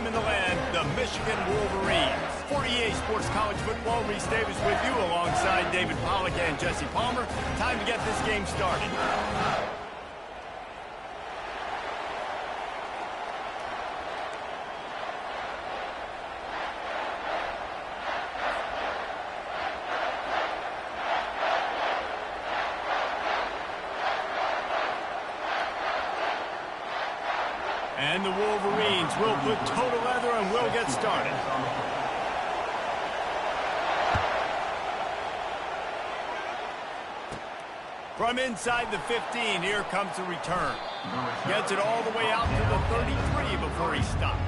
team in the land, the Michigan Wolverines. For EA Sports College Football, Reese Davis with you alongside David Pollack and Jesse Palmer. Time to get this game started. And the Wolverines will put total leather and will get started. From inside the 15, here comes the return. Gets it all the way out to the 33 before he stopped.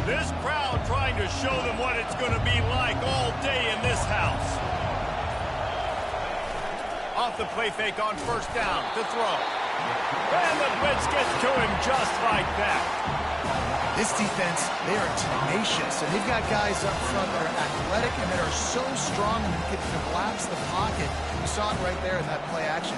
This crowd trying to show them what it's going to be like all day in this house. Off the play fake on first down to throw. And the blitz gets to him just like that. This defense, they are tenacious, and they've got guys up front that are athletic and that are so strong and can collapse the pocket. You saw it right there in that play action.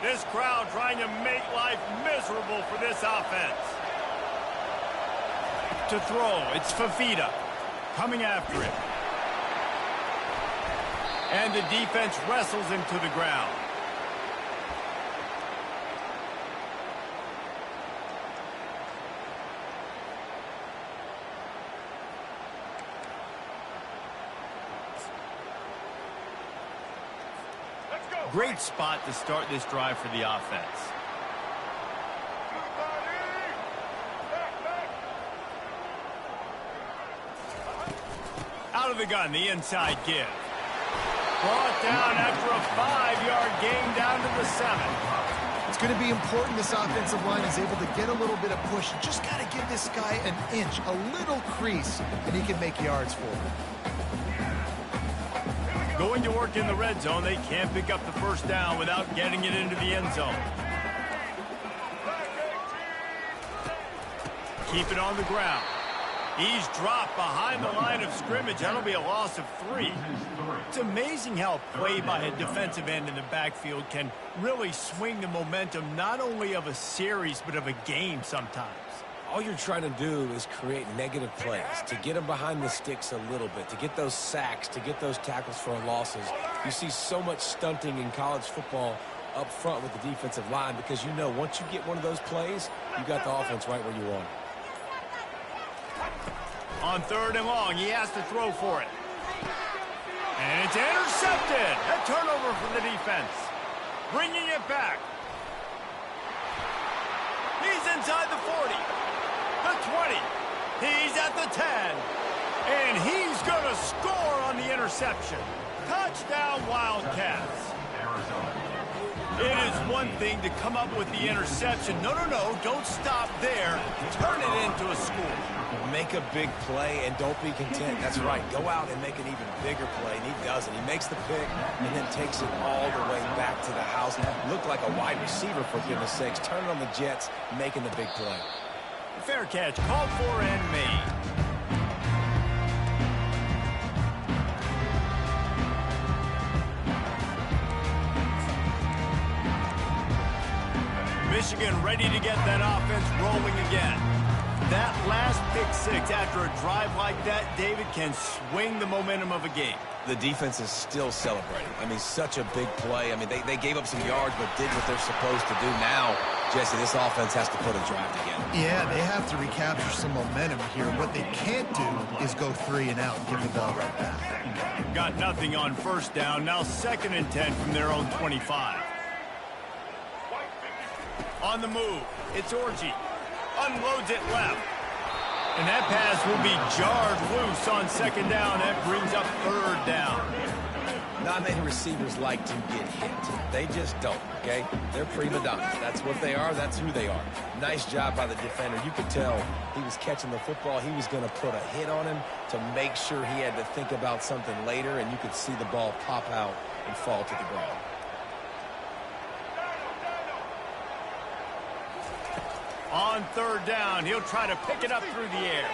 This crowd trying to make life miserable for this offense. To throw, it's Fafita coming after it. And the defense wrestles him to the ground. Great spot to start this drive for the offense. Out of the gun, the inside give. Brought down after a 5-yard gain down to the 7. It's going to be important this offensive line is able to get a little bit of push. You just got to give this guy an inch, a little crease, and he can make yards for him. Going to work in the red zone, they can't pick up the first down without getting it into the end zone. Keep it on the ground. He's dropped behind the line of scrimmage. That'll be a loss of 3. It's amazing how play by a defensive end in the backfield can really swing the momentum not only of a series but of a game sometimes. All you're trying to do is create negative plays, to get them behind the sticks a little bit, to get those sacks, to get those tackles for losses. You see so much stunting in college football up front with the defensive line because you know once you get one of those plays, you got the offense right where you want it. On 3rd and long, he has to throw for it. And it's intercepted. A turnover for the defense. Bringing it back. He's inside the 40. The 20. He's at the 10. And he's going to score on the interception. Touchdown, Wildcats. It is one thing to come up with the interception. No, don't stop there. Turn it into a score. Make a big play and don't be content. That's right. Go out and make an even bigger play, and he does it. He makes the pick and then takes it all the way back to the house. Looked like a wide receiver, for goodness sakes. Turn it on the Jets, making the big play. Fair catch, called for and made. Michigan ready to get that offense rolling again. That last pick 6 after a drive like that, David, can swing the momentum of a game. The defense is still celebrating. I mean, such a big play. I mean, they gave up some yards but did what they're supposed to do. Now, Jesse, this offense has to put a drive together. Yeah, they have to recapture some momentum here. What they can't do is go 3 and out and give the ball right back. Got nothing on first down. Now 2nd and 10 from their own 25. On the move, it's Orji. Unloads it left. And that pass will be jarred loose on 2nd down. That brings up 3rd down. How many receivers like to get hit? They just don't, okay? They're prima donnas. That's what they are. That's who they are. Nice job by the defender. You could tell he was catching the football. He was going to put a hit on him to make sure he had to think about something later, and you could see the ball pop out and fall to the ground. On third down, he'll try to pick it up through the air.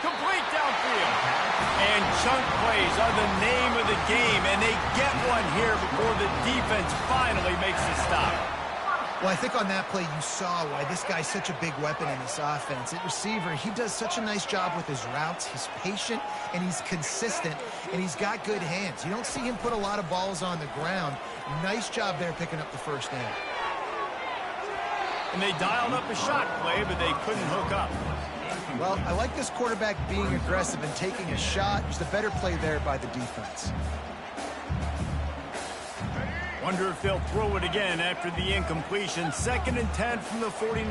Complete downfield. And chunk plays are the name of the game, and they get one here before the defense finally makes the stop. Well, I think on that play you saw why this guy's such a big weapon in this offense. At receiver, he does such a nice job with his routes. He's patient, and he's consistent, and he's got good hands. You don't see him put a lot of balls on the ground. Nice job there picking up the first down. And they dialed up a shot play, but they couldn't hook up. Well, I like this quarterback being aggressive and taking a shot. Just a better play there by the defense. Wonder if they'll throw it again after the incompletion. 2nd and 10 from the 49.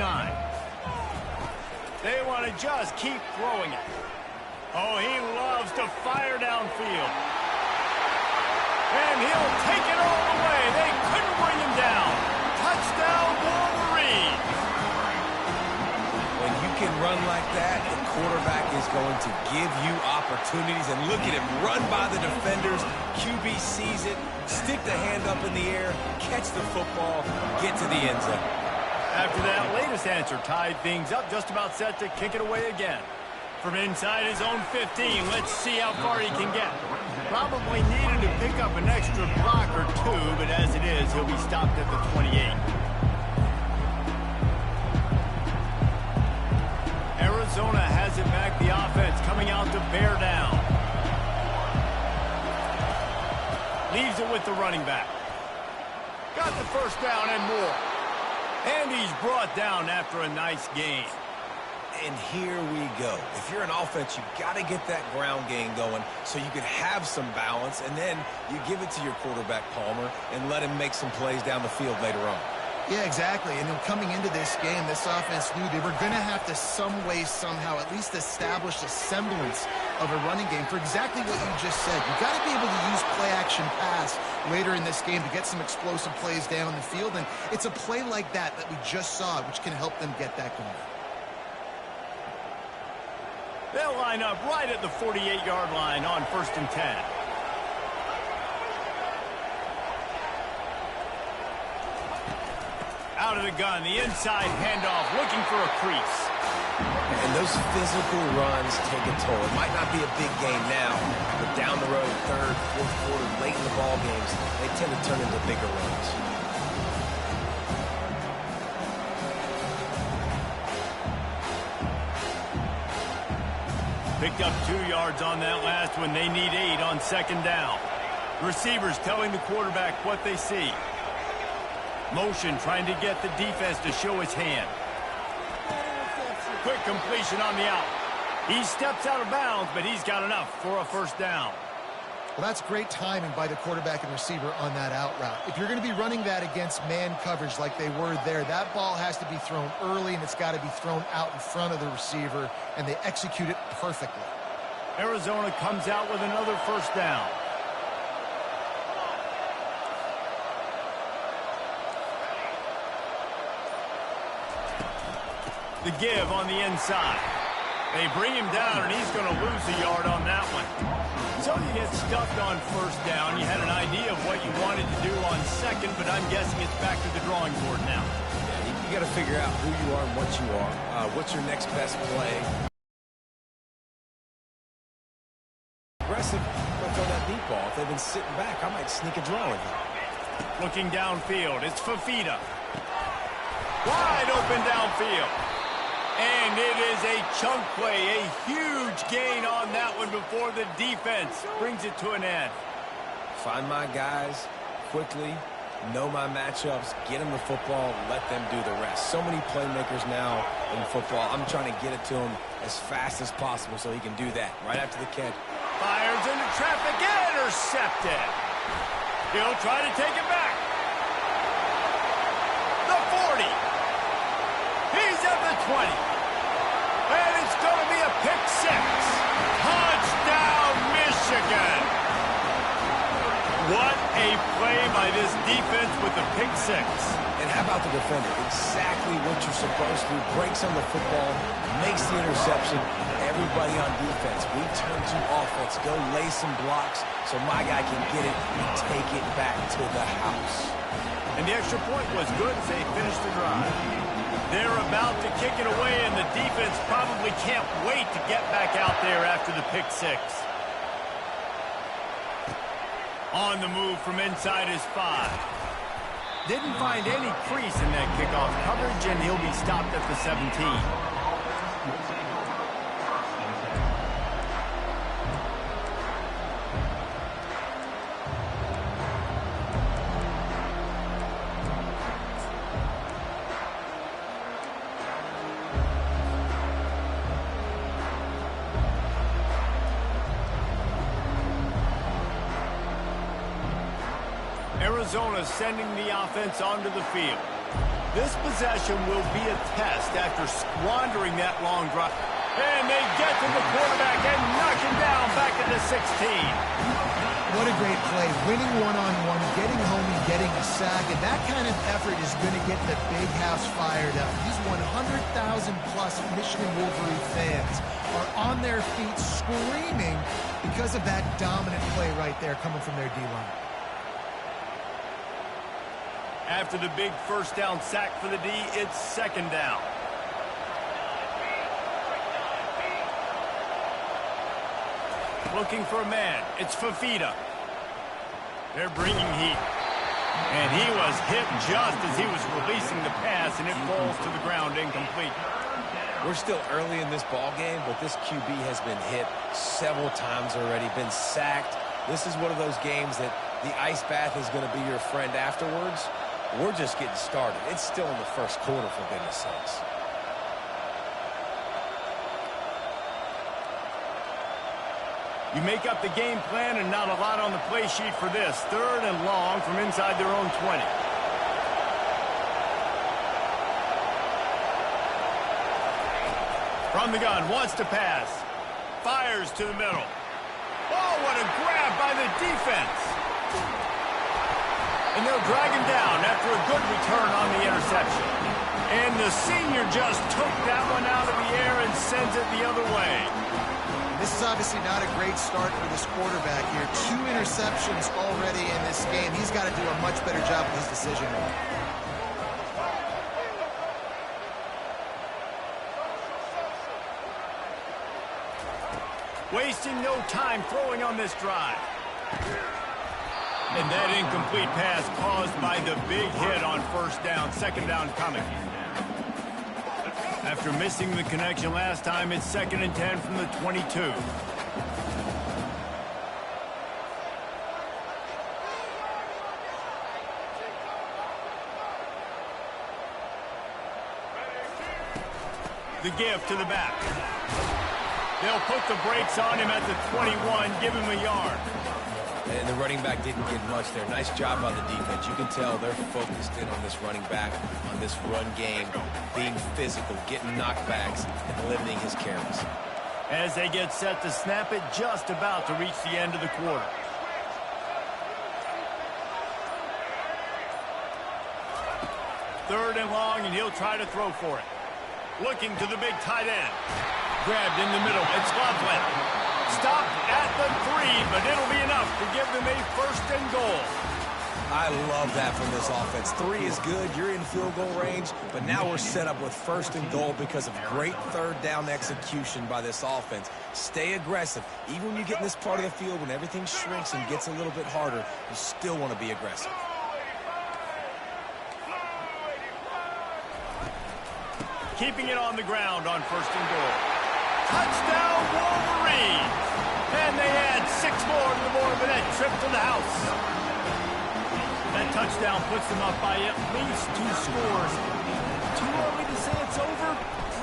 They want to just keep throwing it. Oh, he loves to fire downfield. And he'll take it all the way. They couldn't bring him down. Touchdown, Wolverine. When you can run like that, the quarterback is going to give you opportunities. And look at him run by the defenders. QB sees it, stick the hand up in the air, catch the football, get to the end zone. After that latest answer tied things up, just about set to kick it away again. From inside his own 15, let's see how far he can get. Probably needed to pick up an extra block or two, but as it is, he'll be stopped at the 28. Arizona has it back, the offense coming out to bear down. Leaves it with the running back. Got the first down and more. And he's brought down after a nice gain. And here we go. If you're an offense, you've got to get that ground game going so you can have some balance, and then you give it to your quarterback, Palmer, and let him make some plays down the field later on. Yeah, exactly. And then coming into this game, this offense knew they were going to have to some way, somehow, at least establish a semblance of a running game for exactly what you just said. You've got to be able to use play-action pass later in this game to get some explosive plays down the field, and it's a play like that that we just saw, which can help them get that going. They'll line up right at the 48-yard line on 1st and 10. Out of the gun, the inside handoff, looking for a crease. And those physical runs take a toll. It might not be a big game now, but down the road, 3rd, 4th quarter, late in the ball games, they tend to turn into bigger runs. Picked up 2 yards on that last one. They need 8 on 2nd down. Receivers telling the quarterback what they see. Motion trying to get the defense to show his hand. Quick completion on the out. He steps out of bounds, but he's got enough for a first down. Well, that's great timing by the quarterback and receiver on that out route. If you're going to be running that against man coverage like they were there, that ball has to be thrown early, and it's got to be thrown out in front of the receiver, and they execute it perfectly. Arizona comes out with another first down. The give on the inside. They bring him down, and he's going to lose a yard on that one. So you get stuffed on first down. You had an idea of what you wanted to do on 2nd, but I'm guessing it's back to the drawing board now. Yeah, you got to figure out who you are and what you are. What's your next best play? Aggressive, but throw that deep ball. If they've been sitting back, I might sneak a draw with you. Looking downfield, it's Fafita. Wide open downfield. And it is a chunk play, a huge gain on that one before the defense brings it to an end. Find my guys quickly, know my matchups, get them the football, let them do the rest. So many playmakers now in football. I'm trying to get it to him as fast as possible so he can do that right after the catch. Fires into traffic, intercepted. He'll try to take it back. The 40. He's at the 20. And it's going to be a pick 6. Touchdown, Michigan. play by this defense with the pick six. And how about the defender? Exactly what you're supposed to. Breaks on the football, makes the interception. Everybody on defense, we turn to offense. Go lay some blocks so my guy can get it and take it back to the house. And the extra point was good as they finished the drive. They're about to kick it away, and the defense probably can't wait to get back out there after the pick six. On the move from inside his 5. Didn't find any crease in that kickoff coverage, and he'll be stopped at the 17. Arizona sending the offense onto the field. This possession will be a test after squandering that long drive. And they get to the quarterback and knock him down back at the 16. What a great play. Winning one-on-one, getting home and getting a sack. And that kind of effort is going to get the big house fired up. These 100,000-plus Michigan Wolverine fans are on their feet screaming because of that dominant play right there coming from their D-line. After the big first down sack for the D, it's second down. Looking for a man. It's Fafita. They're bringing heat. And he was hit just as he was releasing the pass, and it falls to the ground incomplete. We're still early in this ball game, but this QB has been hit several times already, been sacked. This is one of those games that the ice bath is going to be your friend afterwards. We're just getting started. It's still in the first quarter, for goodness sakes. You make up the game plan and not a lot on the play sheet for this. Third and long from inside their own 20. From the gun, wants to pass. Fires to the middle. Oh, what a grab by the defense. And they'll drag him down after a good return on the interception. And the senior just took that one out of the air and sends it the other way. This is obviously not a great start for this quarterback here. 2 interceptions already in this game. He's got to do a much better job with his decision making. Wasting no time throwing on this drive. And that incomplete pass caused by the big hit on first down. Second down coming. After missing the connection last time, it's 2nd and 10 from the 22. The give to the back. They'll put the brakes on him at the 21, give him a yard. And the running back didn't get much there. Nice job by the defense. You can tell they're focused in on this running back, on this run game, being physical, getting knockbacks, and limiting his carries. As they get set to snap it, just about to reach the end of the quarter. Third and long, and he'll try to throw for it. Looking to the big tight end. Grabbed in the middle. It's Loveland. Stopped at the 3, but it'll be enough to give them a 1st and goal. I love that from this offense. 3 is good. You're in field goal range, but now we're set up with 1st and goal because of great third down execution by this offense. Stay aggressive. Even when you get in this part of the field, when everything shrinks and gets a little bit harder, you still want to be aggressive. Keeping it on the ground on 1st and goal. Touchdown, Wolverines! And they add 6 more to the board with that trip to the house. That touchdown puts them up by at least 2 scores. Too early to say it's over?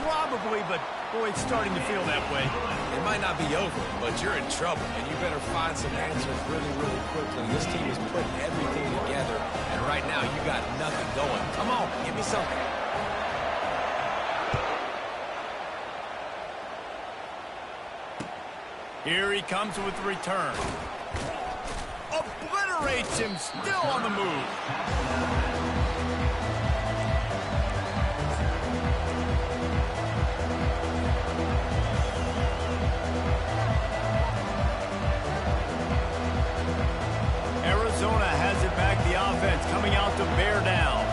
Probably, but boy, it's starting to feel that way. It might not be over, but you're in trouble, and you better find some answers really, really quickly. This team is putting everything together, and right now you got nothing going. Come on, give me something. Here he comes with the return. obliterates him, still on the move. Arizona has it back, the offense coming out to bear down.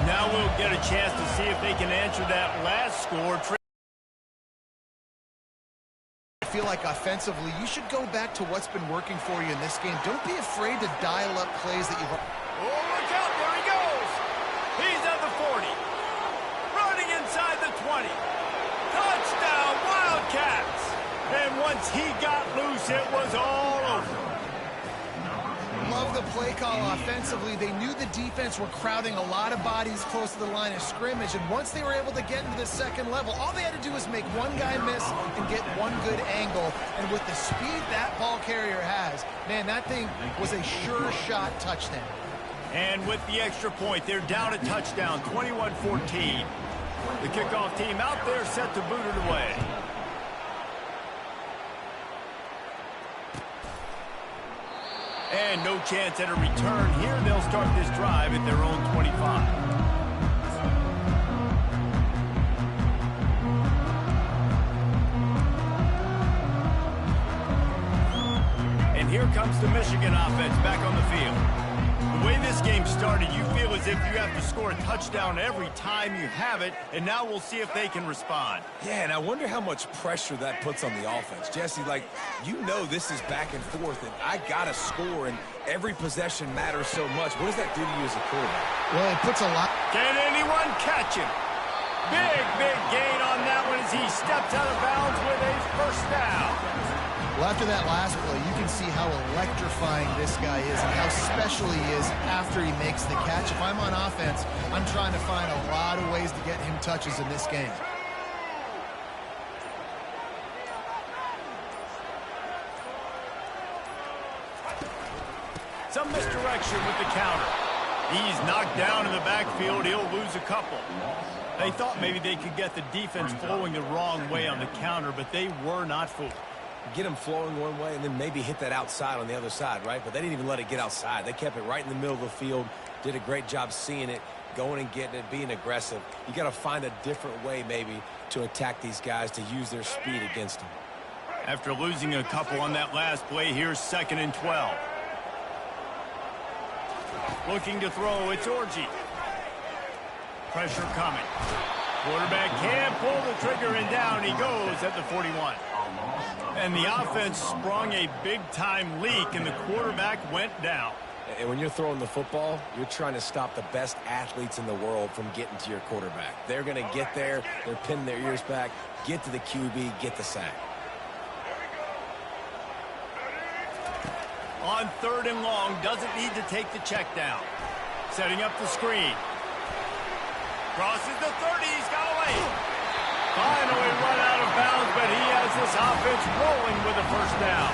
Now we'll get a chance to see if they can answer that last score. I feel like offensively, you should go back to what's been working for you in this game. Don't be afraid to dial up plays that you've... Oh, look out, there he goes. He's at the 40. Running inside the 20. Touchdown, Wildcats. And once he got loose, it was all over. Love the play call offensively. They knew the defense were crowding a lot of bodies close to the line of scrimmage, and once they were able to get into the second level, all they had to do was make one guy miss and get one good angle. And with the speed that ball carrier has, man, that thing was a sure shot touchdown. And with the extra point, they're down a touchdown, 21-14. The kickoff team out there set to boot it away. And no chance at a return here. They'll start this drive at their own 25. And here comes the Michigan offense back on the field. The way this game started, you feel as if you have to score a touchdown every time you have it, and now we'll see if they can respond. Yeah, and I wonder how much pressure that puts on the offense. Jesse, like, you know this is back and forth, and I got to score, and every possession matters so much. What does that do to you as a quarterback? Well, it puts a lot... Can anyone catch him? Big gain on that one as he steps out of bounds with a first down. Well, after that last play, you can see how electrifying this guy is and how special he is after he makes the catch. If I'm on offense, I'm trying to find a lot of ways to get him touches in this game. Some misdirection with the counter. He's knocked down in the backfield. He'll lose a couple. They thought maybe they could get the defense flowing the wrong way on the counter, but they were not fooled. Get them flowing one way and then maybe hit that outside on the other side, right? But they didn't even let it get outside. They kept it right in the middle of the field, did a great job seeing it, going and getting it, being aggressive. You got to find a different way maybe to attack these guys, to use their speed against them. After losing a couple on that last play, here's 2nd and 12. Looking to throw, it's Orji. Pressure coming. Quarterback can't pull the trigger, and down he goes at the 41. And the offense sprung a big-time leak, and the quarterback went down. And when you're throwing the football, you're trying to stop the best athletes in the world from getting to your quarterback. They're going to get there. They're pinning their ears back, get to the QB, get the sack. On 3rd and long, doesn't need to take the check down. Setting up the screen. Crosses the 30, he's got away. Finally run out of bounds, but he has this offense rolling with a first down.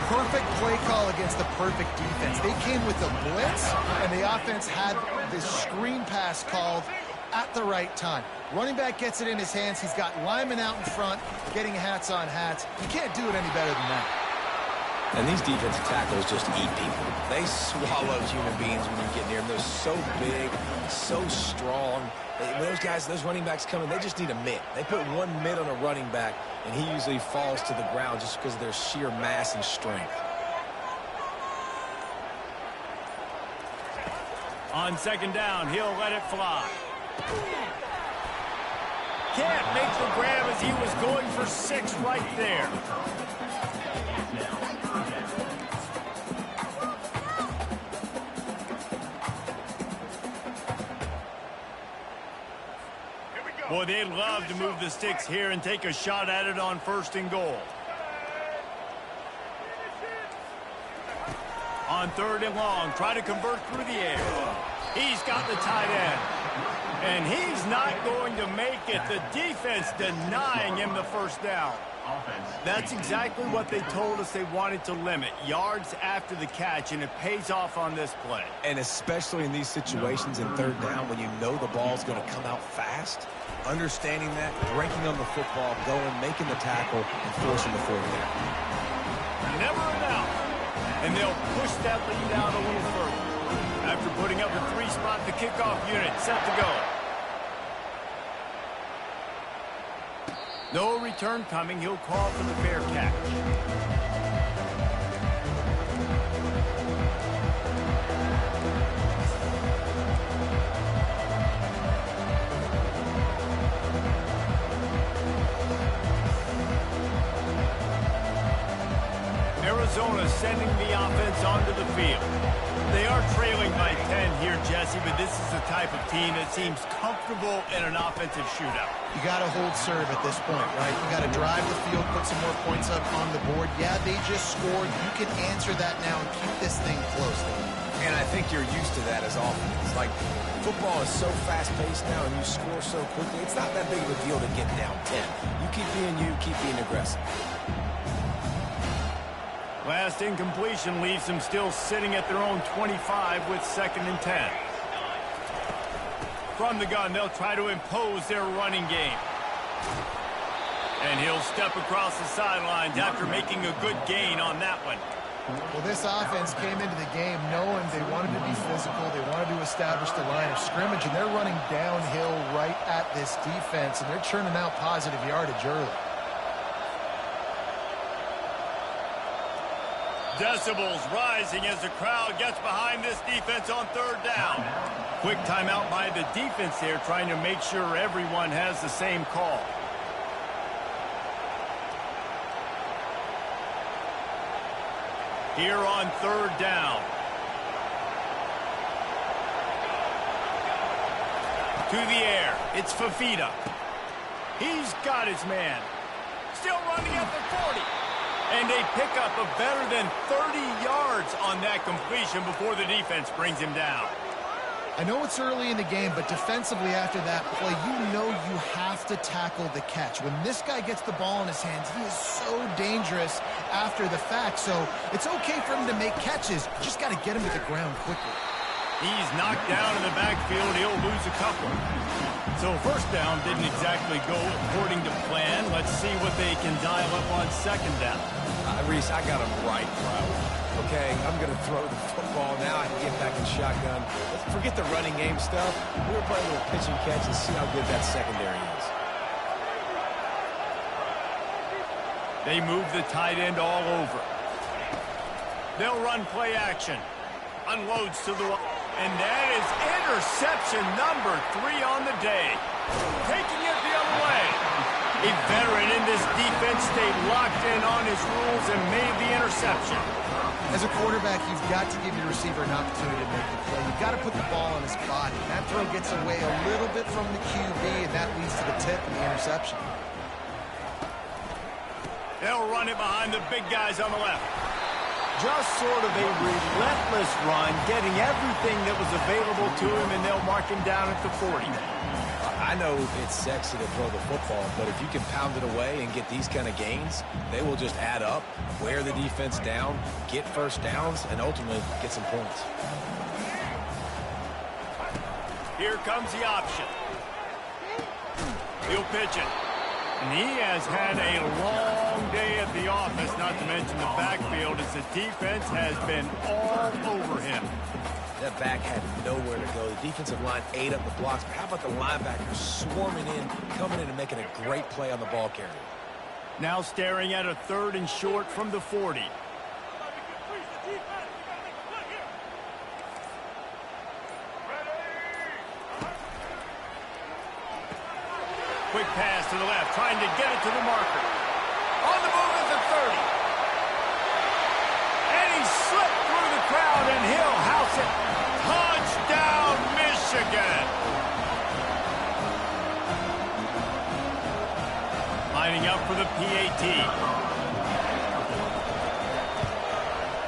Perfect play call against the perfect defense. They came with the blitz, and the offense had this screen pass called at the right time. Running back gets it in his hands. He's got linemen out in front, getting hats on hats. You can't do it any better than that. And these defensive tackles just eat people. They swallow human beings when you get near them. They're so big, so strong. When those guys, those running backs come in, they just need a mitt. They put one mitt on a running back, and he usually falls to the ground just because of their sheer mass and strength. On 2nd down, he'll let it fly. Can't make the grab as he was going for 6 right there. Boy, they'd love to move the sticks here and take a shot at it on 1st and goal. On 3rd and long, try to convert through the air. He's got the tight end. And he's not going to make it. The defense denying him the first down. That's exactly what they told us they wanted to limit. Yards after the catch, and it pays off on this play. And especially in these situations in 3rd down when you know the ball's going to come out fast, understanding that, breaking on the football, going, making the tackle, and forcing the 4th down. Never enough. and they'll push that lead out a little further. After putting up a 3-spot, the kickoff unit set to go. No return coming. He'll call for the fair catch. Arizona sending the offense onto the field. They are trailing by 10 here, Jesse, but this is the type of team that seems comfortable in an offensive shootout. You got to hold serve at this point, right? You got to drive the field, put some more points up on the board. Yeah, they just scored. You can answer that now and keep this thing close. And I think you're used to that as offense. Like, football is so fast-paced now and you score so quickly, it's not that big of a deal to get down 10. You keep being aggressive. Last incompletion leaves them still sitting at their own 25 with 2nd and 10. From the gun, they'll try to impose their running game. And he'll step across the sidelines after making a good gain on that one. Well, this offense came into the game knowing they wanted to be physical, they wanted to establish the line of scrimmage, and they're running downhill right at this defense, and they're churning out positive yardage early. Decibels rising as the crowd gets behind this defense on 3rd down. Quick timeout by the defense there, trying to make sure everyone has the same call. Here on 3rd down. To the air. It's Fafita. He's got his man. Still running at the 40. And they pick up a better than 30 yards on that completion before the defense brings him down. I know it's early in the game, but defensively after that play, you know you have to tackle the catch. When this guy gets the ball in his hands, he is so dangerous after the fact. So it's okay for him to make catches. Just got to get him to the ground quickly. He's knocked down in the backfield. He'll lose a couple. So 1st down didn't exactly go according to plan. Let's see what they can dial up on 2nd down. Reese, I got him right, bro. Okay, I'm going to throw the football now. I can get back in shotgun. Let's forget the running game stuff. We're playing a little pitch and catch and see how good that secondary is. They move the tight end all over. They'll run play action. Unloads to the... And that is interception number 3 on the day. Taking it the other way. A veteran in this defense stayed locked in on his rules and made the interception. As a quarterback, you've got to give your receiver an opportunity to make the play. You've got to put the ball on his body. That throw gets away a little bit from the QB, and that leads to the tip and the interception. They'll run it behind the big guys on the left. Just sort of a relentless run, getting everything that was available to him, and they'll mark him down at the 40. I know it's sexy to throw the football, but if you can pound it away and get these kind of gains, they will just add up, wear the defense down, get 1st downs, and ultimately get some points. Here comes the option. He'll pitch it. And he has had a long day at the office, not to mention the backfield, as the defense has been all over him. That back had nowhere to go. The defensive line ate up the blocks. But how about the linebackers swarming in, coming in and making a great play on the ball carrier? Now staring at a 3rd and short from the 40. Quick pass to the left, trying to get it to the marker. On the move at the 30. And he slipped through the crowd, and he'll house it. Touchdown, Michigan. Lining up for the PAT.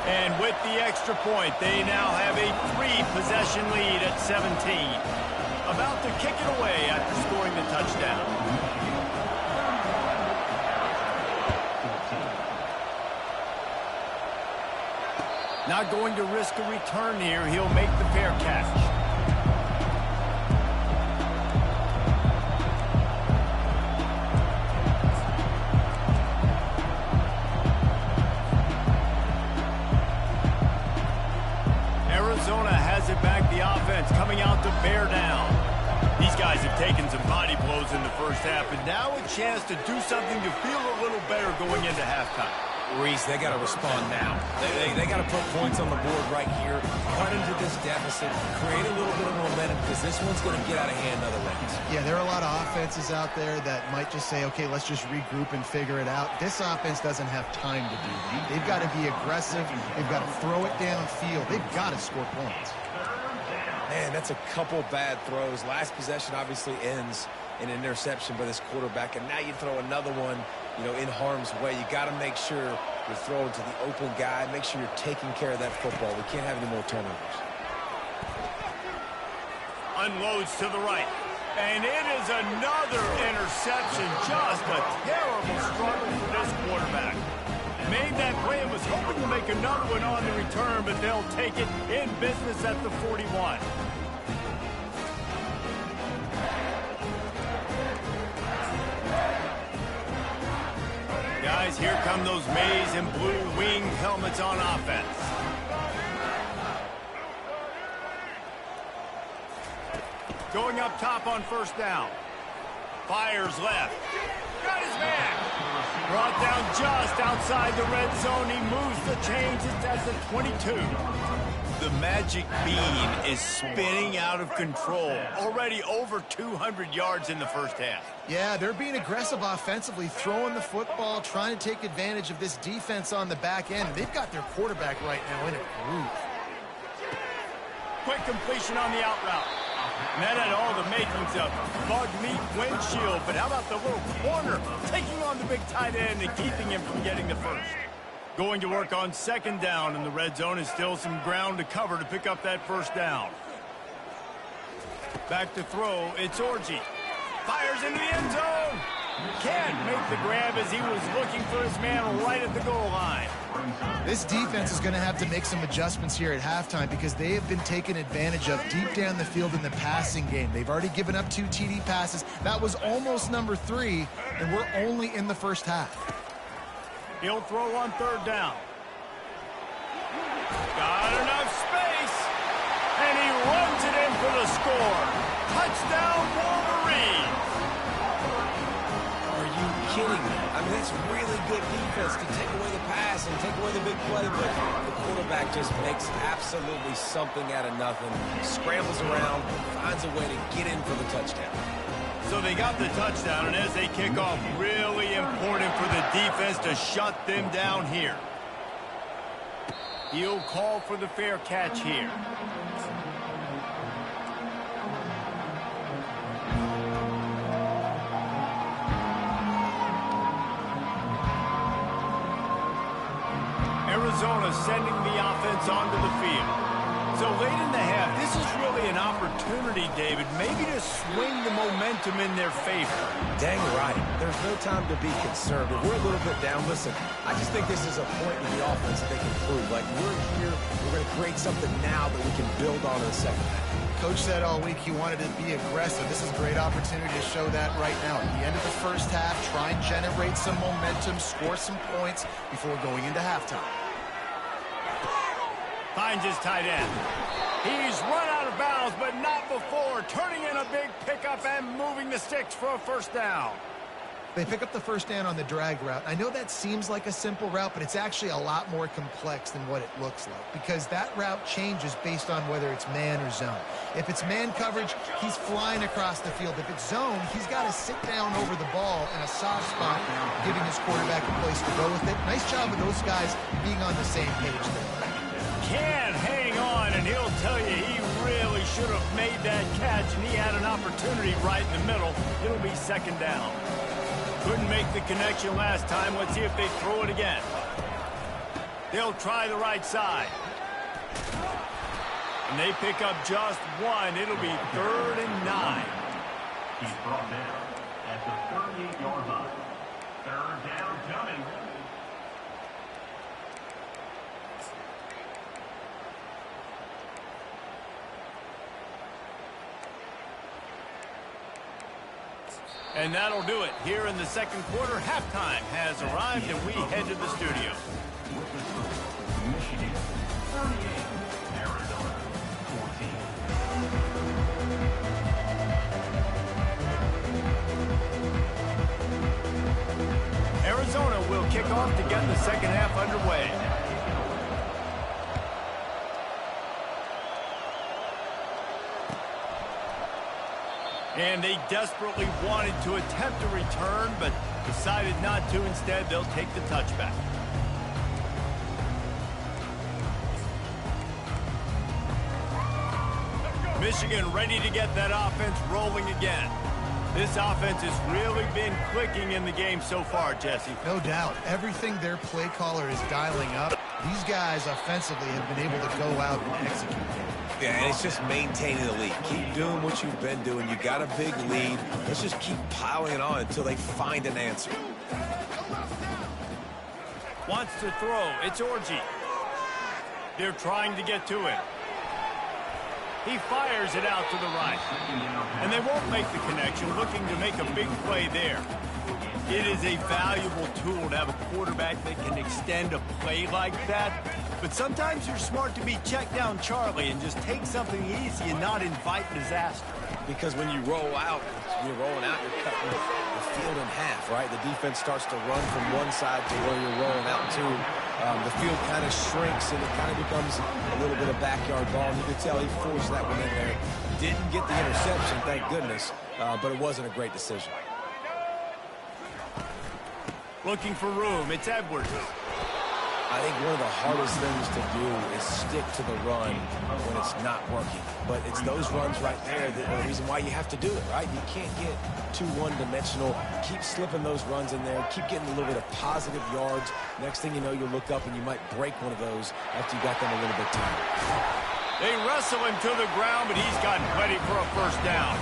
And with the extra point, they now have a 3-possession lead at 17. About to kick it away after scoring the touchdown. Not going to risk a return here. He'll make the fair catch. Arizona has it back, the offense coming out to bear down. These guys have taken some body blows in the first half, and now a chance to do something to feel a little better going into halftime. Reese, they got to respond now. They got to put points on the board right here, cut into this deficit, create a little bit of momentum, because this one's going to get out of hand otherwise. Yeah, there are a lot of offenses out there that might just say, okay, let's just regroup and figure it out. This offense doesn't have time to do that. They've got to be aggressive. They've got to throw it downfield. They've got to score points. Man, that's a couple bad throws. Last possession obviously ends in an interception by this quarterback, and now you throw another one, in harm's way. You got to make sure you're throwing to the open guy. Make sure you're taking care of that football. We can't have any more turnovers. Unloads to the right. And it is another interception. Just a terrible struggle for this quarterback. Made that play and was hoping to make another one on the return, but they'll take it in business at the 41. Guys, here come those maize and blue winged helmets on offense. Going up top on first down. Fires left. Got his man. Brought down just outside the red zone. He moves the chains. It's at the 22. The magic bean is spinning out of control. Already over 200 yards in the first half. Yeah, they're being aggressive offensively, throwing the football, trying to take advantage of this defense on the back end. They've got their quarterback right now in a groove. Quick completion on the out route. And that had all the makings of bug meat windshield. But how about the little corner taking on the big tight end and keeping him from getting the first? Going to work on second down in the red zone, is still some ground to cover to pick up that first down. Back to throw, it's Orji. Fires into the end zone. Can't make the grab as he was looking for his man right at the goal line. This defense is going to have to make some adjustments here at halftime because they have been taken advantage of deep down the field in the passing game. They've already given up 2 TD passes. That was almost number 3, and we're only in the first half. He'll throw on third down. Got enough space, and he runs it in for the score. Touchdown, Wolverine. Are you kidding me? I mean, that's really good defense to take away the pass and take away the big play, but the quarterback just makes absolutely something out of nothing, scrambles around, finds a way to get in for the touchdown. So they got the touchdown, and as they kick off, really important for the defense to shut them down here. He'll call for the fair catch here. Arizona sending the offense onto the field. So late in the half, this is really an opportunity, David, maybe to swing the momentum in their favor. Dang right. There's no time to be concerned. If we're a little bit down, listen, I just think this is a point in the offense that they can prove. Like, we're here, we're going to create something now that we can build on in the second half. Coach said all week he wanted to be aggressive. This is a great opportunity to show that right now. At the end of the first half, try and generate some momentum, score some points before going into halftime. Finds his tight end. He's run out of bounds, but not before turning in a big pickup and moving the sticks for a first down. They pick up the first down on the drag route. I know that seems like a simple route, but it's actually a lot more complex than what it looks like because that route changes based on whether it's man or zone. If it's man coverage, he's flying across the field. If it's zone, he's got to sit down over the ball in a soft spot, giving his quarterback a place to go with it. Nice job of those guys being on the same page there. Can hang on, and he'll tell you he really should have made that catch, and he had an opportunity right in the middle. It'll be second down. Couldn't make the connection last time. Let's see if they throw it again. They'll try the right side. And they pick up just one. It'll be 3rd and 9. He's brought down at the 38-yard line. 3rd down coming. And that'll do it. Here in the second quarter, halftime has arrived, and we head to the studio. Michigan, 38, Arizona. second half underway. And they desperately wanted to attempt a return, but decided not to. Instead, they'll take the touchback. Michigan ready to get that offense rolling again. This offense has really been clicking in the game so far, Jesse. No doubt. Everything their play caller is dialing up, these guys offensively have been able to go out and execute. Yeah, and it's just maintaining the lead. Keep doing what you've been doing. You got a big lead. Let's just keep piling it on until they find an answer. Wants to throw. It's Orji. They're trying to get to him. He fires it out to the right. And they won't make the connection, looking to make a big play there. It is a valuable tool to have a quarterback that can extend a play like that. But sometimes you're smart to be check down Charlie and just take something easy and not invite disaster. Because when you roll out, you're rolling out, you're cutting the field in half, right? The defense starts to run from one side to where you're rolling out to. The field kind of shrinks and it kind of becomes a little bit of backyard ball. And you can tell he forced that one in there. Didn't get the interception, thank goodness, but it wasn't a great decision. Looking for room. It's Edwards. I think one of the hardest things to do is stick to the run when it's not working. But it's those runs right there that are the reason why you have to do it, right? You can't get too one-dimensional. Keep slipping those runs in there. Keep getting a little bit of positive yards. Next thing you know, you'll look up and you might break one of those after you got them a little bit tired. They wrestle him to the ground, but he's gotten ready for a first down.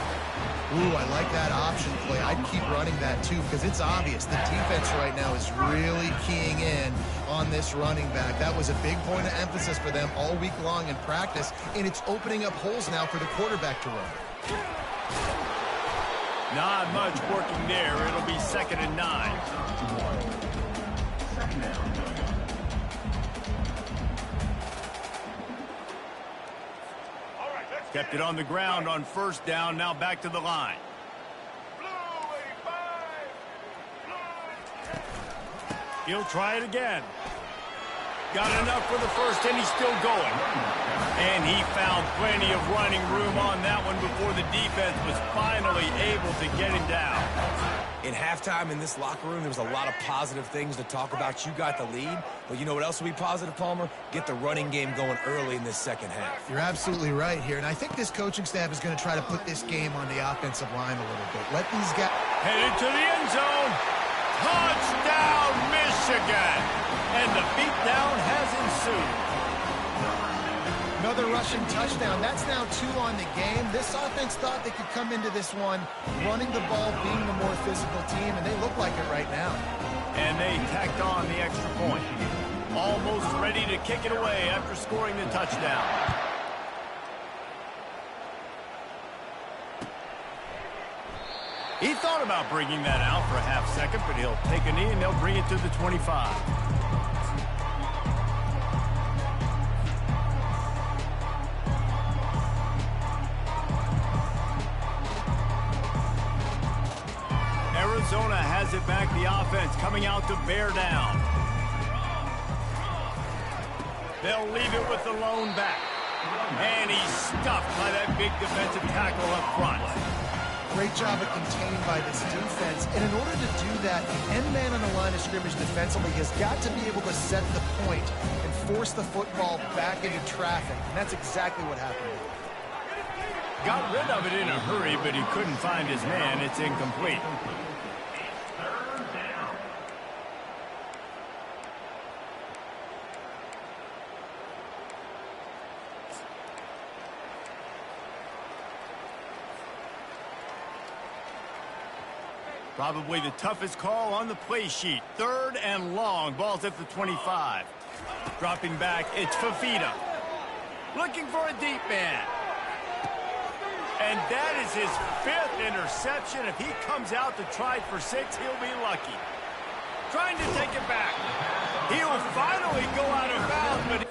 Ooh, I like that option play. I'd keep running that too because it's obvious the defense right now is really keying in on this running back. That was a big point of emphasis for them all week long in practice, and it's opening up holes now for the quarterback to run. Not much working there. It'll be 2nd and 9. Kept it on the ground on first down. Now back to the line. He'll try it again. Got enough for the first, and he's still going. And he found plenty of running room on that one before the defense was finally able to get him down. In halftime in this locker room, there was a lot of positive things to talk about. You got the lead, but you know what else will be positive, Palmer? Get the running game going early in this second half. You're absolutely right here, and I think this coaching staff is going to try to put this game on the offensive line a little bit. Let these guys... Headed to the end zone. Touchdown, Michigan! And the beatdown has ensued. Another rushing touchdown. That's now 2 on the game. This offense thought they could come into this one running the ball, being the more physical team, and they look like it right now. And they tacked on the extra point. Almost ready to kick it away after scoring the touchdown. He thought about bringing that out for a half second, but he'll take a knee and they'll bring it to the 25. Arizona has it back. The offense coming out to bear down. They'll leave it with the lone back. And he's stuffed by that big defensive tackle up front. Great job of containing by this defense. And in order to do that, the end man on the line of scrimmage defensively has got to be able to set the point and force the football back into traffic. And that's exactly what happened. Got rid of it in a hurry, but he couldn't find his man. It's incomplete. Probably the toughest call on the play sheet. 3rd and long. Ball's at the 25. Dropping back, it's Fafita. Looking for a deep man. And that is his 5th interception. If he comes out to try for 6, he'll be lucky. Trying to take it back. He'll finally go out of bounds, but...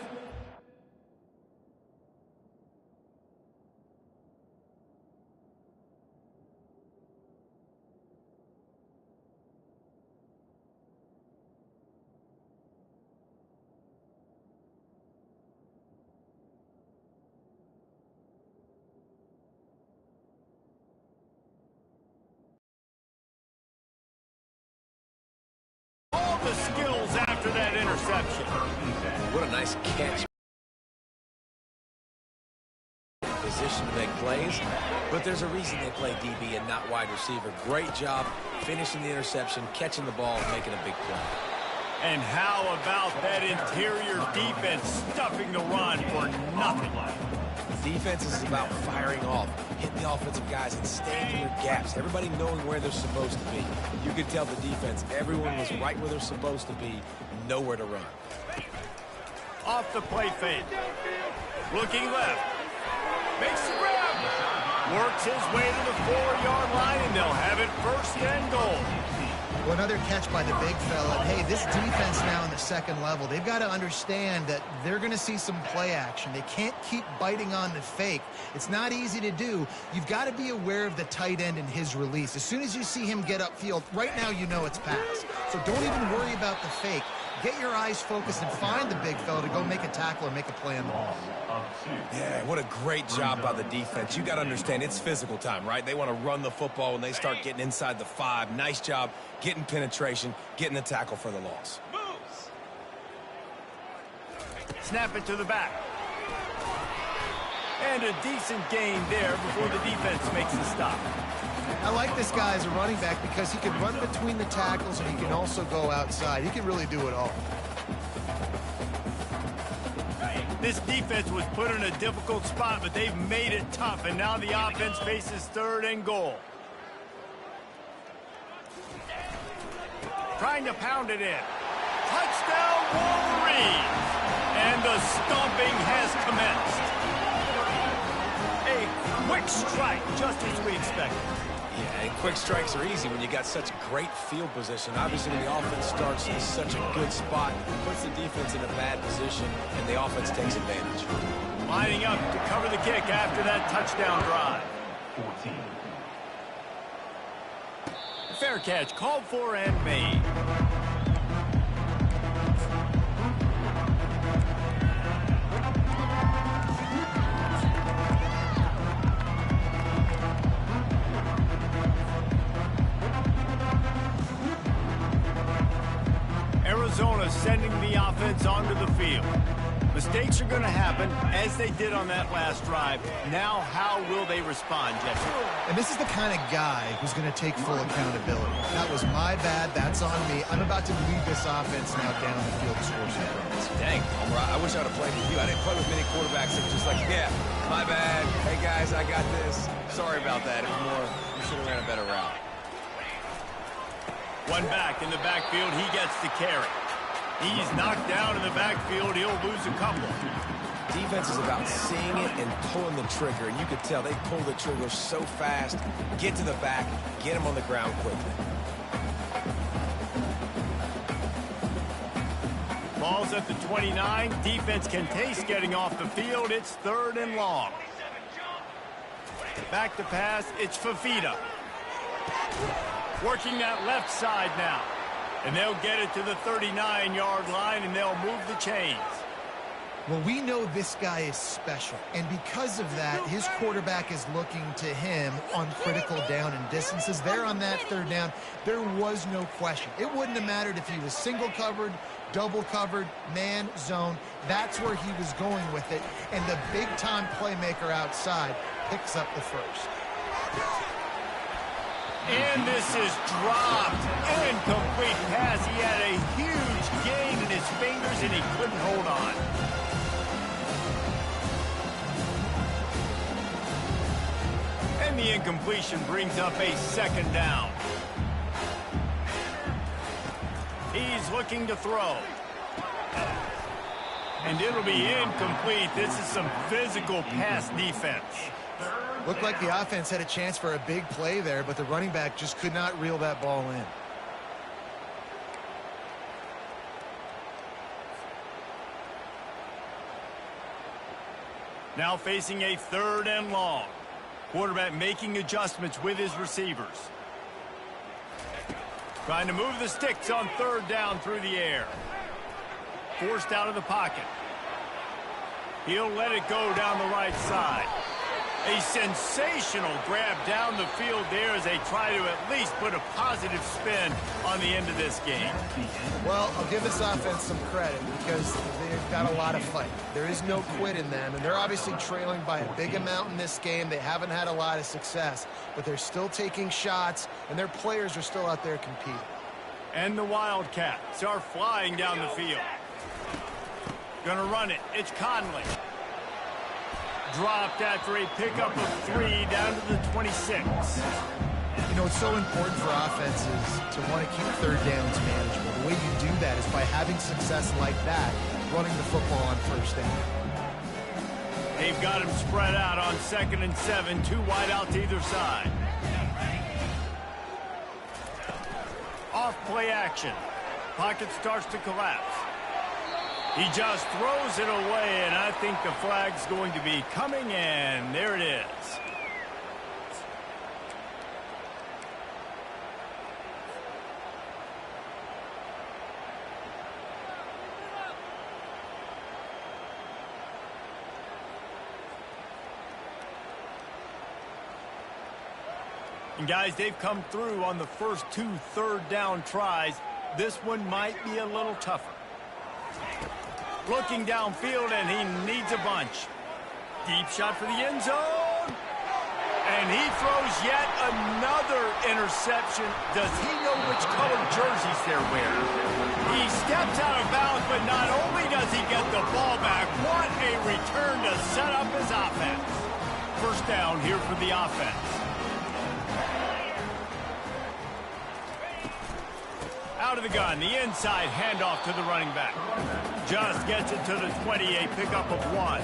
after that interception. What a nice catch. Position to make plays, but there's a reason they play DB and not wide receiver. Great job finishing the interception, catching the ball, and making a big play. And how about that interior defense stuffing the run for nothing? Defense is about firing off, hitting the offensive guys and staying in their gaps. Everybody knowing where they're supposed to be. You could tell the defense, everyone was right where they're supposed to be, nowhere to run. Off the play fake. Looking left. Makes the grab. Works his way to the 4-yard line, and they'll have it 1st and goal. Well, another catch by the big fella. Hey, this defense now in the second level, they've got to understand that they're going to see some play action. They can't keep biting on the fake. It's not easy to do. You've got to be aware of the tight end and his release. As soon as you see him get upfield, right now you know it's pass. So don't even worry about the fake. Get your eyes focused and find the big fella to go make a tackle or make a play on the ball. Yeah, what a great job by the defense. You got to understand, it's physical time, right? They want to run the football when they start getting inside the 5. Nice job getting penetration, getting the tackle for the loss. Snap it to the back. And a decent gain there before the defense makes the stop. I like this guy as a running back because he can run between the tackles and he can also go outside. He can really do it all. This defense was put in a difficult spot, but they've made it tough, and now the offense faces 3rd and goal. Trying to pound it in. Touchdown, Wolverines! And the stomping has commenced. A quick strike, just as we expected. Yeah, and quick strikes are easy when you got such great field position. Obviously, when the offense starts in such a good spot, it puts the defense in a bad position, and the offense takes advantage. Lining up to cover the kick after that touchdown drive. 14. Fair catch, called for and made. Arizona sending the offense onto the field. Mistakes are going to happen, as they did on that last drive. Now, how will they respond, Jesse? And this is the kind of guy who's going to take full accountability. That was my bad. That's on me. I'm about to lead this offense now down the field to score some runs. Dang, Homer, I wish I would have played with you. I didn't play with many quarterbacks that were just like, yeah, my bad. Hey, guys, I got this. Sorry about that. It was more, you should have ran a better route. One back in the backfield. He gets the carry. He's knocked down in the backfield. He'll lose a couple. Defense is about seeing it and pulling the trigger, and you could tell they pull the trigger so fast, get to the back, get him on the ground quickly. Ball's at the 29. Defense can taste getting off the field. It's 3rd and long. Back to pass. It's Fafita. Working that left side now. And they'll get it to the 39-yard line, and they'll move the chains. Well, we know this guy is special, and because of that, his quarterback is looking to him on critical down and distances. There on that 3rd down, there was no question. It wouldn't have mattered if he was single covered, double covered, man, zone. That's where he was going with it, and the big-time playmaker outside picks up the first. And this is dropped. Incomplete pass. He had a huge gain in his fingers, and he couldn't hold on. And the incompletion brings up a 2nd down. He's looking to throw. And it'll be incomplete. This is some physical pass defense. Looked like the offense had a chance for a big play there, but the running back just could not reel that ball in. Now facing a 3rd and long. Quarterback making adjustments with his receivers. Trying to move the sticks on 3rd down through the air. Forced out of the pocket. He'll let it go down the right side. A sensational grab down the field there as they try to at least put a positive spin on the end of this game. Well, I'll give this offense some credit because they've got a lot of fight. There is no quit in them, and they're obviously trailing by a big amount in this game. They haven't had a lot of success, but they're still taking shots, and their players are still out there competing. And the Wildcats are flying down the field. Gonna run it. It's Conley. Dropped after a pickup of 3 down to the 26. You know, it's so important for offenses to want to keep third downs manageable. The way you do that is by having success like that, running the football on first down. They've got him spread out on 2nd and 7, 2 wide out to either side. Off play action. Pocket starts to collapse. He just throws it away, and I think the flag's going to be coming in. There it is. And guys, they've come through on the first 2 third-down tries. This one might be a little tougher. Looking downfield, and he needs a bunch. Deep shot for the end zone. And he throws yet another interception. Does he know which colored jerseys they're wearing? He steps out of bounds, but not only does he get the ball back, what a return to set up his offense. First down here for the offense. Out of the gun, the inside handoff to the running back. Just gets it to the 20, a pickup of 1.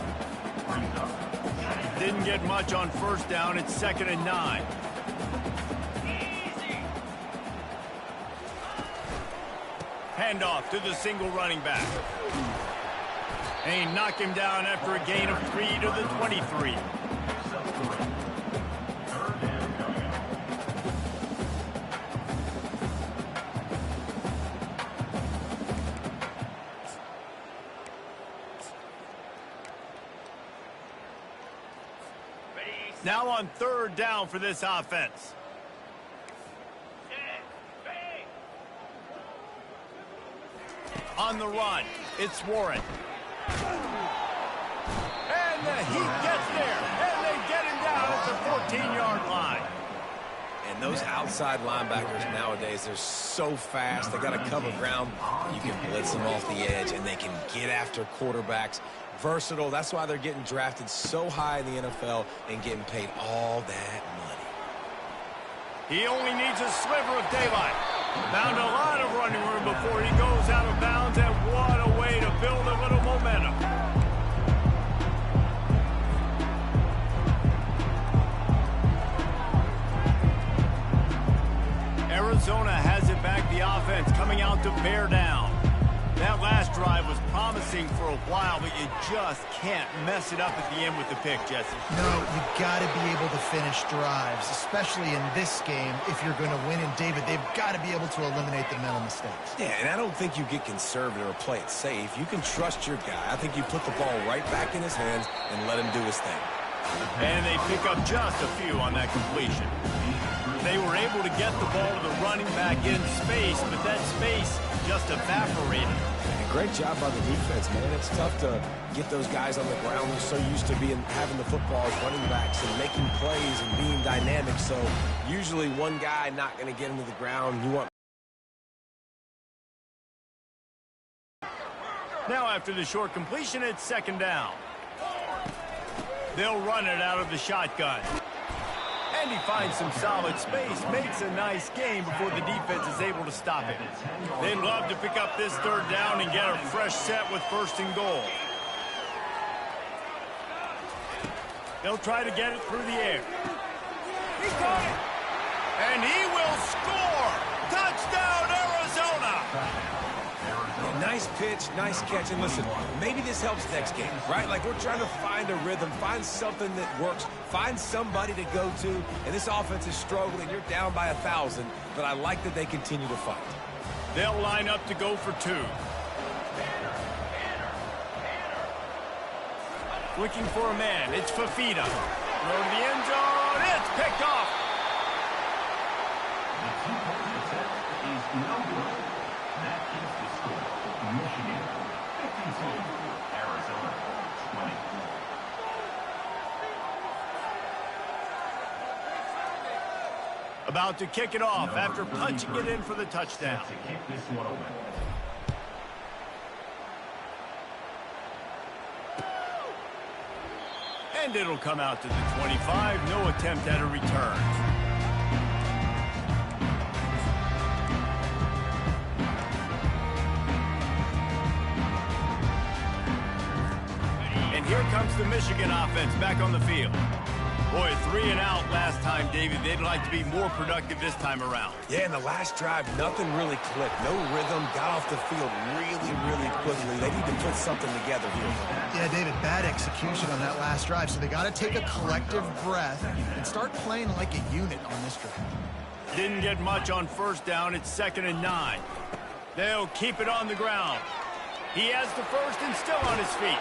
Didn't get much on first down. It's 2nd and 9. Handoff to the single running back. And he knocked him down after a gain of 3 to the 23. Now on 3rd down for this offense. On the run, it's Warren. And he gets there, and they get him down at the 14-yard line. And those outside linebackers nowadays, they're so fast. They got to cover ground. You can blitz them off the edge, and they can get after quarterbacks. Versatile. That's why they're getting drafted so high in the NFL and getting paid all that money. He only needs a sliver of daylight. Found a lot of running room before he goes out of bounds, and what a way to build a little momentum. Arizona has it back, the offense coming out to bear down. That last drive was promising for a while, but you just can't mess it up at the end with the pick, Jesse. No, you got to be able to finish drives, especially in this game. If you're going to win, and David, they've got to be able to eliminate the mental mistakes. Yeah, and I don't think you get conservative or play it safe. You can trust your guy. I think you put the ball right back in his hands and let him do his thing. And they pick up just a few on that completion. They were able to get the ball to the running back in space, but that space just evaporated. And great job by the defense, man. It's tough to get those guys on the ground. They're so used to having the football as running backs and making plays and being dynamic. So usually one guy not going to get into the ground. You want. Now after the short completion, it's 2nd down. They'll run it out of the shotgun. And he finds some solid space, makes a nice game before the defense is able to stop it. They'd love to pick up this 3rd down and get a fresh set with 1st and goal. They'll try to get it through the air. He caught it! And he will score! Touchdown, Arizona! Nice pitch, nice catch. And listen, maybe this helps next game, right? Like we're trying to find a rhythm, find something that works, find somebody to go to. And this offense is struggling. You're down by 1,000, but I like that they continue to fight. They'll line up to go for 2. Looking for a man. It's Fafita. Throw to the end zone. It's picked off. The two-point attempt is no good. That is the score. Michigan 52, Arizona 20. About to kick it off after punching it in for the touchdown. To kick this one away. And it'll come out to the 25. No attempt at a return. And here comes the Michigan offense back on the field. Boy, 3 and out last time, David. They'd like to be more productive this time around. Yeah, in the last drive, nothing really clicked. No rhythm, got off the field really quickly. They need to put something together here. Yeah, David, bad execution on that last drive, so they got to take a collective breath and start playing like a unit on this drive. Didn't get much on first down. It's 2nd and 9. They'll keep it on the ground. He has the first and still on his feet.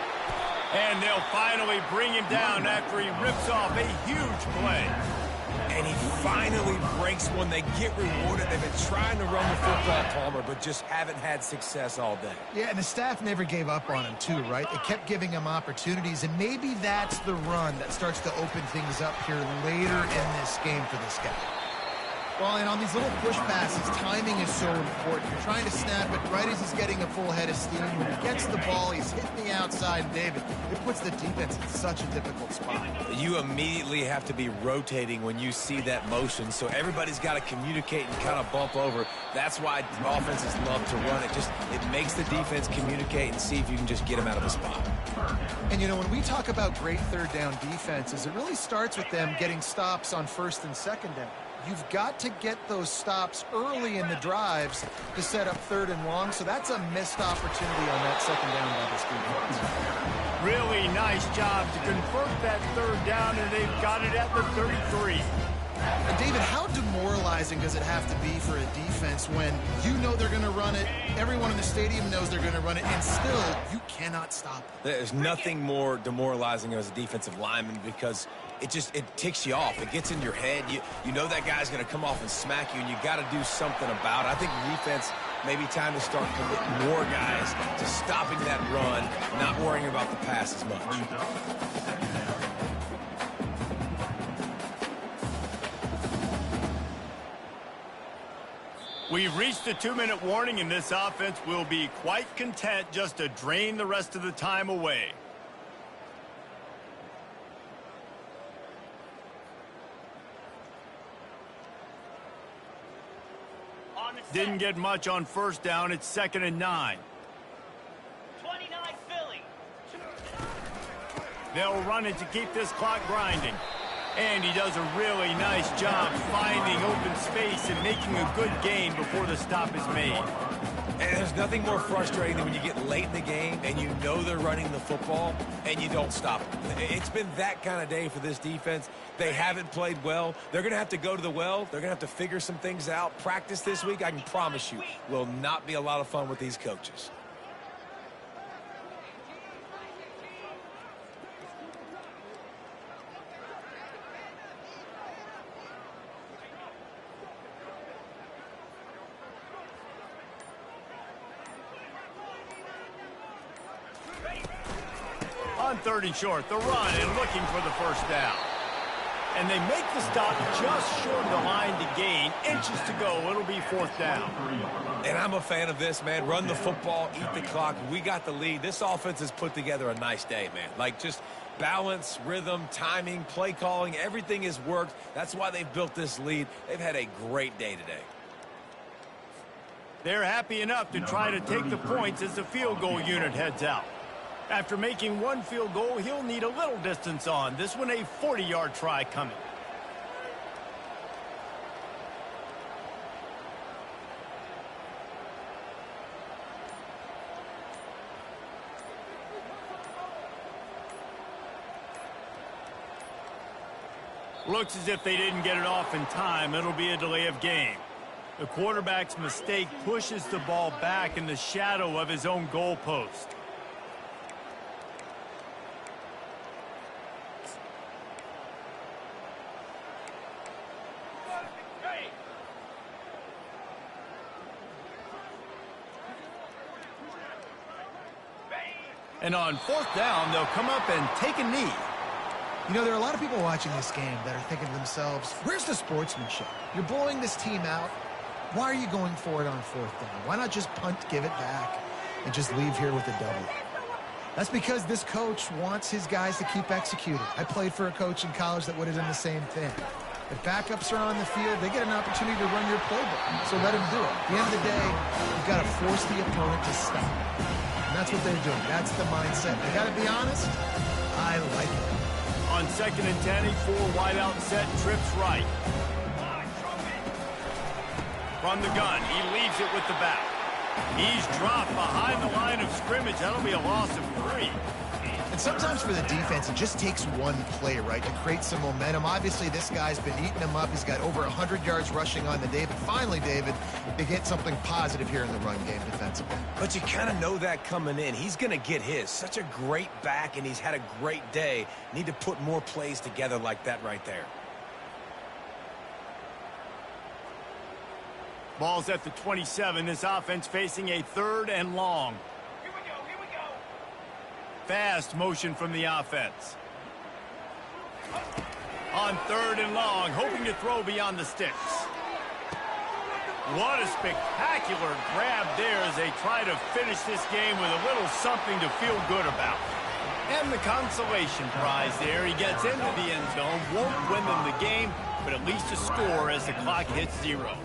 And they'll finally bring him down after he rips off a huge play. And he finally breaks one. They get rewarded. They've been trying to run the football, Palmer, but just haven't had success all day. Yeah, and the staff never gave up on him, too, right? They kept giving him opportunities, and maybe that's the run that starts to open things up here later in this game for this guy. Well, and on these little push passes, timing is so important. You're trying to snap it right as he's getting a full head of steam. When he gets the ball, he's hitting the outside, and David, it puts the defense in such a difficult spot. You immediately have to be rotating when you see that motion, so everybody's got to communicate and kind of bump over. That's why offenses love to run it. It makes the defense communicate and see if you can just get them out of the spot. And, you know, when we talk about great third down defenses, it really starts with them getting stops on first and second down. You've got to get those stops early in the drives to set up 3rd and long, so that's a missed opportunity on that 2nd down by this defense. Really nice job to convert that 3rd down, and they've got it at the 33. And David, how demoralizing does it have to be for a defense when you know they're going to run it, everyone in the stadium knows they're going to run it, and still you cannot stop it? There's nothing more demoralizing as a defensive lineman because it ticks you off. It gets in your head. You know that guy's going to come off and smack you, and you got to do something about it. I think defense maybe time to start committing more guys to stopping that run, not worrying about the pass as much. We've reached the 2-minute warning, and this offense will be quite content just to drain the rest of the time away. Didn't get much on first down. It's 2nd and 9. 29 Philly. They'll run it to keep this clock grinding. And he does a really nice job finding open space and making a good gain before the stop is made. And there's nothing more frustrating than when you get late in the game and you know they're running the football and you don't stop them. It's been that kind of day for this defense. They haven't played well. They're going to have to go to the well. They're going to have to figure some things out. Practice this week, I can promise you, will not be a lot of fun with these coaches. On 3rd and short, the run and looking for the first down. And they make the stop just short of the line to gain. Inches to go. It'll be 4th down. And I'm a fan of this, man. Run the football, eat the clock. We got the lead. This offense has put together a nice day, man. Like just balance, rhythm, timing, play calling. Everything has worked. That's why they've built this lead. They've had a great day today. They're happy enough to try to take the points as the field goal unit heads out. After making one field goal, he'll need a little distance on. This one a 40-yard try coming. Looks as if they didn't get it off in time. It'll be a delay of game. The quarterback's mistake pushes the ball back in the shadow of his own goalpost. And on 4th down, they'll come up and take a knee. You know, there are a lot of people watching this game that are thinking to themselves, where's the sportsmanship? You're blowing this team out. Why are you going for it on 4th down? Why not just punt, give it back, and just leave here with a W? That's because this coach wants his guys to keep executing. I played for a coach in college that would have done the same thing. If backups are on the field, they get an opportunity to run your playbook, so let them do it. At the end of the day, you've got to force the opponent to stop. And that's what they're doing. That's the mindset. I got to be honest, I like it. On 2nd and 10, he 4 wide out set, trips right. From the gun, he leaves it with the back. He's dropped behind the line of scrimmage. That'll be a loss of 3. And sometimes for the defense, it just takes one play, right, to create some momentum. Obviously, this guy's been eating him up. He's got over 100 yards rushing on the day. But finally, David, they get something positive here in the run game defensively. But you kind of know that coming in. He's going to get his. Such a great back, and he's had a great day. Need to put more plays together like that right there. Ball's at the 27. This offense facing a 3rd and long. Here we go. Fast motion from the offense. On 3rd and long, hoping to throw beyond the sticks. What a spectacular grab there as they try to finish this game with a little something to feel good about. And the consolation prize there. He gets into the end zone, won't win them the game, but at least a score as the clock hits 0.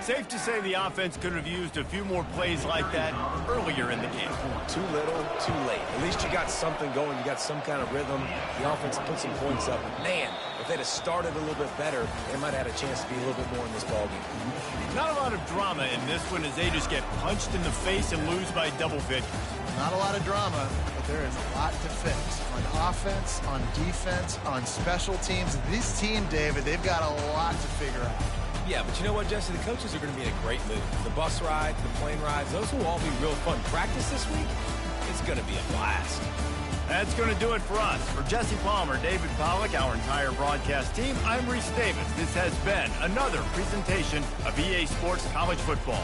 Safe to say the offense could have used a few more plays like that earlier in the game. Too little, too late. At least you got something going. You got some kind of rhythm. The offense put some points up. Man, if they'd have started a little bit better, they might have had a chance to be a little bit more in this ballgame. Not a lot of drama in this one as they just get punched in the face and lose by double figures. Not a lot of drama, but there is a lot to fix. On offense, on defense, on special teams. This team, David, they've got a lot to figure out. Yeah, but you know what, Jesse? The coaches are going to be in a great mood. The bus rides, the plane rides, those will all be real fun. Practice this week, it's going to be a blast. That's going to do it for us. For Jesse Palmer, David Pollack, our entire broadcast team, I'm Reese Davis. This has been another presentation of EA Sports College Football.